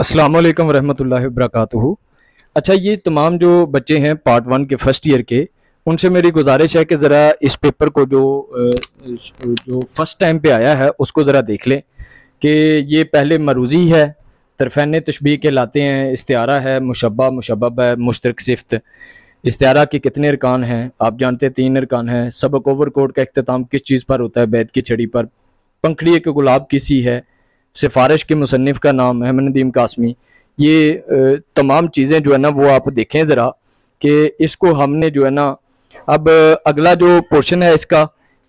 अस्सलाम वालेकुम रहमतुल्लाहि वबरकातुहू। अच्छा, ये तमाम जो बच्चे हैं पार्ट वन के फर्स्ट ईयर के, उनसे मेरी गुजारिश है कि ज़रा इस पेपर को जो फर्स्ट टाइम पे आया है उसको ज़रा देख लें कि ये पहले मरूज़ी है, तरफ़ैन तशबीह कहलाते हैं, इस्तिआरा है, मुशब्बा मुशब्बब है, मुश्तरक सिफ़त। इस्तिआरा के कितने अरकान हैं आप जानते हैं? 3 अरकान हैं। सबक ओवरकोट का इख्तिताम किस चीज़ पर होता है? बैत की छड़ी पर। पंखड़ी के गुलाब किसी है। सिफारिश के मुसन्निफ़ का नाम अहमद नदीम कासमी। ये तमाम चीज़ें जो है ना वो आप देखें ज़रा कि इसको हमने जो है ना, अब अगला जो पोर्शन है इसका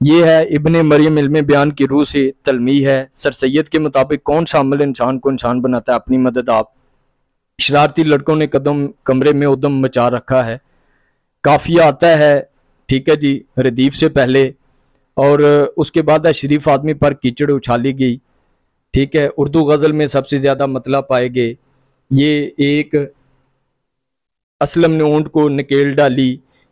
ये है, इब्ने मरियम इल्म बयान की रूह से तलमी है। सर सैयद के मुताबिक कौन सा अमल इंसान को इंसान बनाता है? अपनी मदद आप। शरारती लड़कों ने कदम कमरे में उदम मचा रखा है। काफिया आता है, ठीक है जी, रदीफ से पहले। और उसके बाद है, शरीफ आदमी पर कीचड़ उछाली गई। ठीक है, उर्दू गज़ल में सबसे ज़्यादा मतलब पाएंगे। ये एक असलम ने ऊँट को नकेल डाली।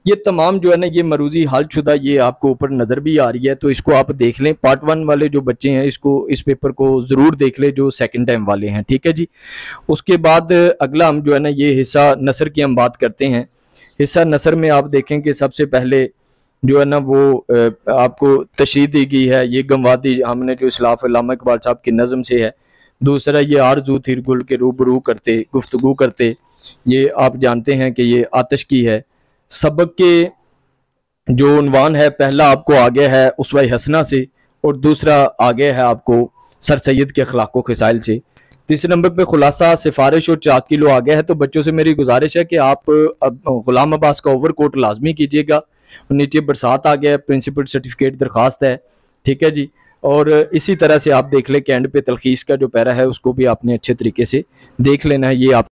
ये तमाम जो है ना ये मरूजी हालशुदा ये आपको ऊपर नज़र भी आ रही है, तो इसको आप देख लें। पार्ट वन वाले जो बच्चे हैं इसको इस पेपर को ज़रूर देख लें, जो सेकंड टाइम वाले हैं, ठीक है जी। उसके बाद अगला हम जो है ना ये हिस्सा नसर की हम बात करते हैं। हिस्सा नसर में आप देखें कि सबसे पहले जो है ना वो आपको तशरीह दी गई है। ये गमवादी हमने जो इस्लाफ अल्लामा इकबाल साहब की नज़म से है। दूसरा ये आरजू थी गुल के रूबरू करते गुफ्तगू करते, ये आप जानते हैं कि ये आतिश की है। सबक के जो उन्वान है, पहला आपको आगे है उसवा हसना से, और दूसरा आगे है आपको सर सैयद के अखलाक खसाइल से। तीसरे नंबर पे खुलासा सिफारिश और 4 किलो आ गया है। तो बच्चों से मेरी गुजारिश है कि आप गुलाम अब्बास का ओवरकोट लाजमी कीजिएगा। नीचे बरसात आ गया है, प्रिंसिपल सर्टिफिकेट दरखास्त है, ठीक है जी। और इसी तरह से आप देख लें कि एंड पे तलखीस का जो पैरा है उसको भी आपने अच्छे तरीके से देख लेना है। ये आप